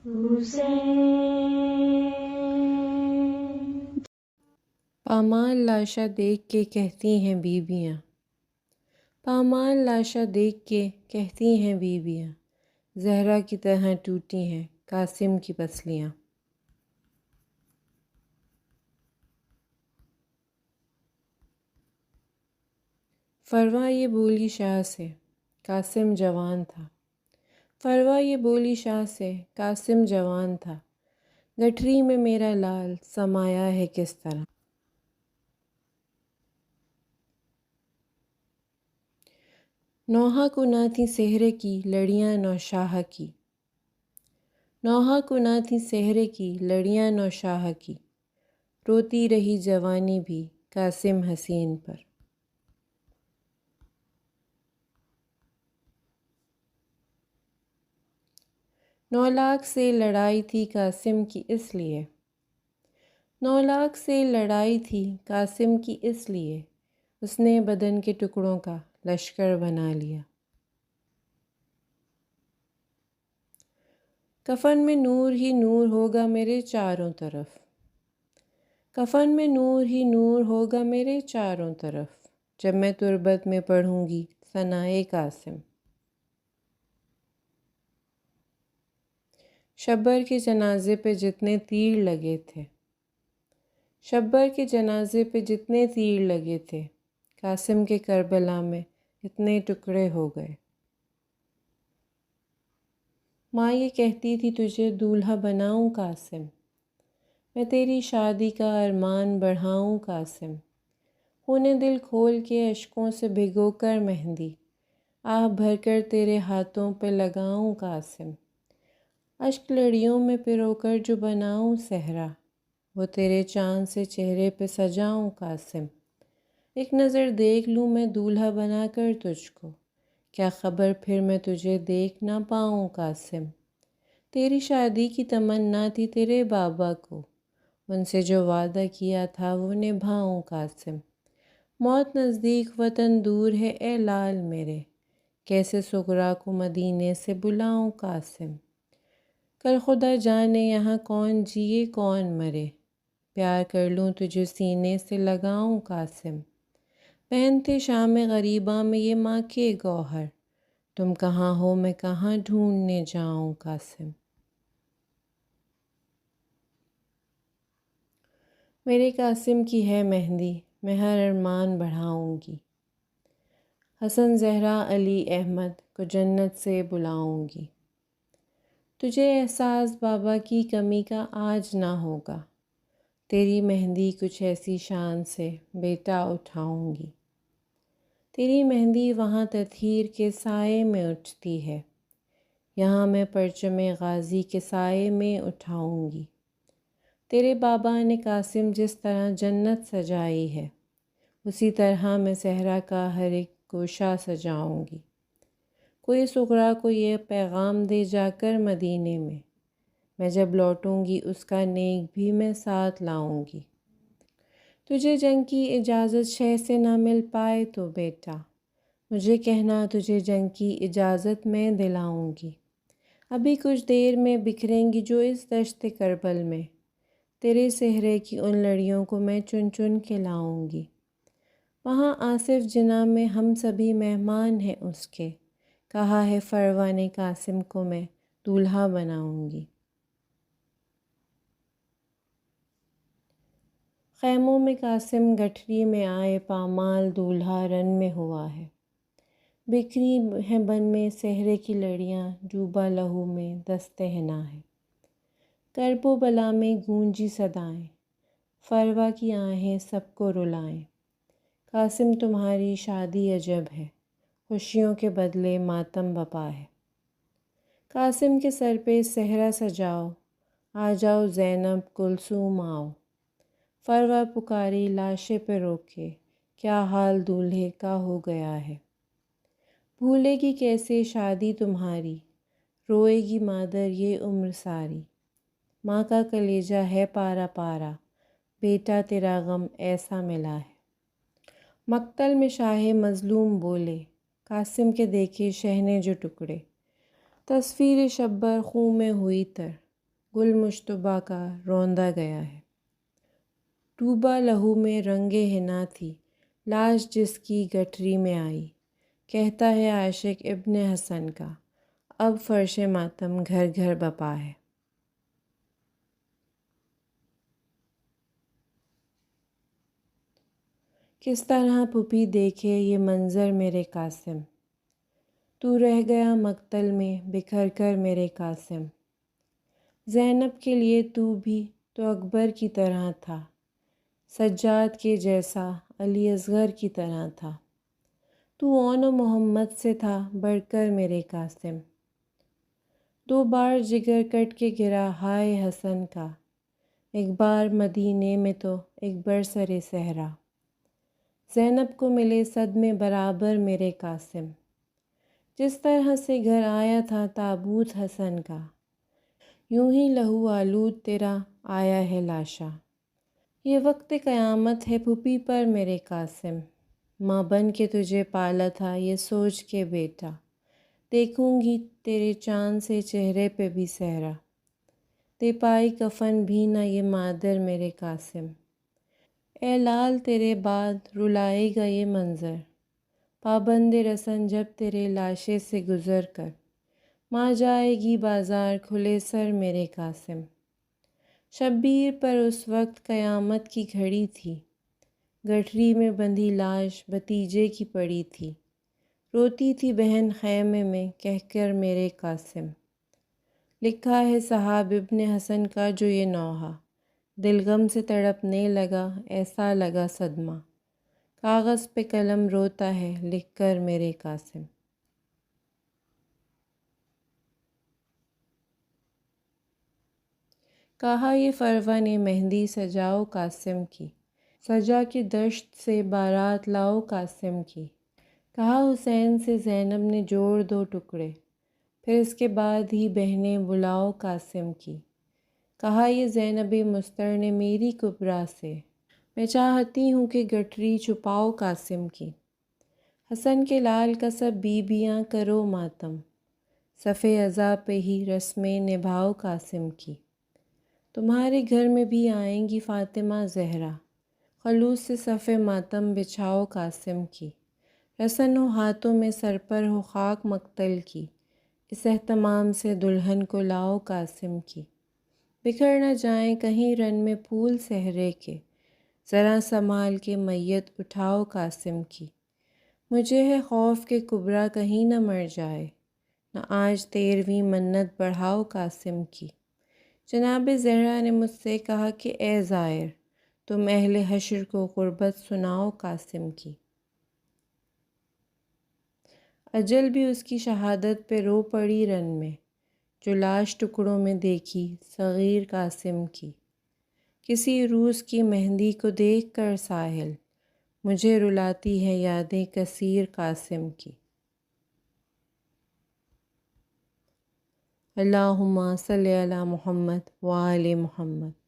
حسین۔ پامال لاشا دیکھ کے کہتی ہیں بیویاں، پامال لاشا دیکھ کے کہتی ہیں بیویاں، زہرا کی طرح ٹوٹی ہیں قاسم کی پسلیاں۔ فروا یہ بولی شاہ سے قاسم جوان تھا، فروا یہ بولی شاہ سے قاسم جوان تھا، گٹھری میں میرا لال سمایا ہے کس طرح۔ نوحہ کو نہ تھی سحرے کی لڑیاں نوشاہ کی، نوحہ کو نہ تھی سحرے کی لڑیاں نوشاہ کی، روتی رہی جوانی بھی قاسم حسین پر۔ 9 لاکھ سے لڑائی تھی قاسم کی اس لیے، 9 لاکھ سے لڑائی تھی قاسم کی اس لیے، اس نے بدن کے ٹکڑوں کا لشکر بنا لیا۔ کفن میں نور ہی نور ہوگا میرے چاروں طرف، کفن میں نور ہی نور ہوگا میرے چاروں طرف، جب میں تربت میں پڑھوں گی ثنائے قاسم۔ شبر کے جنازے پہ جتنے تیر لگے تھے، شبر کے جنازے پہ جتنے تیر لگے تھے، قاسم کے کربلا میں اتنے ٹکڑے ہو گئے۔ ماں یہ کہتی تھی تجھے دولہا بناؤں قاسم، میں تیری شادی کا ارمان بڑھاؤں قاسم، خون دل کھول کے اشکوں سے بھگو کر مہندی آہ بھر کر تیرے ہاتھوں پہ لگاؤں قاسم، اشک لڑیوں میں پرو کر جو بناؤں صحرا، وہ تیرے چاند سے چہرے پہ سجاؤں قاسم، ایک نظر دیکھ لوں میں دولہا بنا کر تجھ کو، کیا خبر پھر میں تجھے دیکھ نہ پاؤں قاسم، تیری شادی کی تمنا تھی تیرے بابا کو، ان سے جو وعدہ کیا تھا وہ نبھاؤں قاسم، موت نزدیک وطن دور ہے اے لال میرے، کیسے سغرا کو مدینے سے بلاؤں قاسم، کل خدا جانے یہاں کون جیے کون مرے، پیار کر لوں تجھے سینے سے لگاؤں قاسم، بہن تھے شام غریباں میں یہ ماں کے گوہر، تم کہاں ہو میں کہاں ڈھونڈنے جاؤں قاسم۔ میرے قاسم کی ہے مہندی میں ہر ارمان بڑھاؤں گی، حسن زہرا علی احمد کو جنت سے بلاؤں گی، تجھے احساس بابا کی کمی کا آج نہ ہوگا، تیری مہندی کچھ ایسی شان سے بیٹا اٹھاؤں گی، تیری مہندی وہاں تطہیر کے سائے میں اٹھتی ہے، یہاں میں پرچم غازی کے سائے میں اٹھاؤں گی، تیرے بابا نے قاسم جس طرح جنت سجائی ہے، اسی طرح میں صحرا کا ہر ایک گوشہ سجاؤں گی، کوئی سغرا کو یہ پیغام دے جا کر مدینے میں جب لوٹوں گی اس کا نیک بھی میں ساتھ لاؤں گی، تجھے جنگ کی اجازت شہ سے نہ مل پائے تو بیٹا مجھے کہنا، تجھے جنگ کی اجازت میں دلاؤں گی، ابھی کچھ دیر میں بکھریں گی جو اس دشت کربل میں، تیرے صحرے کی ان لڑیوں کو میں چن چن کے لاؤں گی، وہاں آصف جناح میں ہم سبھی مہمان ہیں اس کے، کہا ہے فروا نے قاسم کو میں دولہا بناؤں گی۔ خیموں میں قاسم گٹھری میں آئے پامال دولہا رن میں ہوا ہے، بکھری ہیں بن میں صحرے کی لڑیاں ڈوبا لہو میں دست حنا ہے، کرب و بلا میں گونجی صدائیں، فروا کی آہیں سب کو رلائیں، قاسم تمہاری شادی عجب ہے، خوشیوں کے بدلے ماتم بپا ہے، قاسم کے سر پہ صحرا سجاؤ، آ جاؤ زینب کلثوم آؤ، فروا پکاری لاشے پہ روکے، کیا حال دولہے کا ہو گیا ہے، بھولے گی کیسے شادی تمہاری، روئے گی مادر یہ عمر ساری، ماں کا کلیجہ ہے پارا پارا، بیٹا تیرا غم ایسا ملا ہے، مقتل میں شاہ مظلوم بولے، قاسم کے دیکھے شہ نے جو ٹکڑے، تصویر شبر خوں میں ہوئی تر، گل مشتبہ کا روندا گیا ہے۔ ڈوبا لہو میں رنگ حنا تھی لاش جس کی گٹھری میں آئی، کہتا ہے عاشق ابن حسن کا اب فرش ماتم گھر گھر بپا ہے۔ کس طرح پھوپھی دیکھے یہ منظر میرے قاسم، تو رہ گیا مقتل میں بکھر کر میرے قاسم۔ زینب کے لیے تو بھی تو اکبر کی طرح تھا، سجاد کے جیسا علی اصغر کی طرح تھا، تو اون و محمد سے تھا بڑھ کر میرے قاسم۔ 2 بار جگر کٹ کے گرا ہائے حسن کا، ایک بار مدینے میں تو ایک برسر صحرا۔ زینب کو ملے صدمے برابر میرے قاسم، جس طرح سے گھر آیا تھا تابوت حسن کا، یوں ہی لہو آلود تیرا آیا ہے لاشا۔ یہ وقت قیامت ہے پھوپھی پر میرے قاسم، ماں بن کے تجھے پالا تھا یہ سوچ کے بیٹا، دیکھوں گی تیرے چاند سے چہرے پہ بھی صحرا، دے پائی کفن بھی نہ یہ مادر میرے قاسم۔ اے لال تیرے بعد رلائے گا یہ منظر، پابند رسن جب تیرے لاشے سے گزر کر، ماں جائے گی بازار کھلے سر میرے قاسم۔ شبیر پر اس وقت قیامت کی گھڑی تھی، گٹھری میں بندھی لاش بھتیجے کی پڑی تھی، روتی تھی بہن خیمے میں کہہ کر میرے قاسم۔ لکھا ہے صاحب ابن حسن کا جو یہ نوحہ، دل غم سے تڑپنے لگا ایسا لگا صدمہ، کاغذ پہ قلم روتا ہے لکھ کر میرے قاسم۔ کہا یہ فرون مہندی سجاؤ قاسم کی، سجا کے دشت سے بارات لاؤ قاسم کی۔ کہا حسین سے زینب نے جوڑ 2 ٹکڑے، پھر اس کے بعد ہی بہنیں بلاؤ قاسم کی۔ کہا یہ زینب مستر نے میری کبریٰ سے، میں چاہتی ہوں کہ گٹھری چھپاؤ قاسم کی۔ حسن کے لال کا سب بیبیاں کرو ماتم، صف عزا پہ ہی رسمیں نبھاؤ قاسم کی۔ تمہارے گھر میں بھی آئیں گی فاطمہ زہرا، خلوص سے صف ماتم بچھاؤ قاسم کی۔ رسن ہو ہاتھوں میں سر پر ہو خاک مقتل کی، اس اہتمام سے دلہن کو لاؤ قاسم کی۔ بکھر نہ جائیں کہیں رن میں پھول صحرے کے، ذرا سنبھال کے میت اٹھاؤ قاسم کی۔ مجھے ہے خوف کہ کبریٰ کہیں نہ مر جائے، نہ آج 13ویں منت بڑھاؤ قاسم کی۔ جناب زہرا نے مجھ سے کہا کہ اے زائر، تم اہل حشر کو غربت سناؤ قاسم کی۔ اجل بھی اس کی شہادت پہ رو پڑی رن میں، جو لاش ٹکڑوں میں دیکھی صغیر قاسم کی۔ کسی روس کی مہندی کو دیکھ کر ساحل، مجھے رلاتی ہے یادیں کثیر قاسم کی۔ اللہم صلی علی محمد وآل محمد۔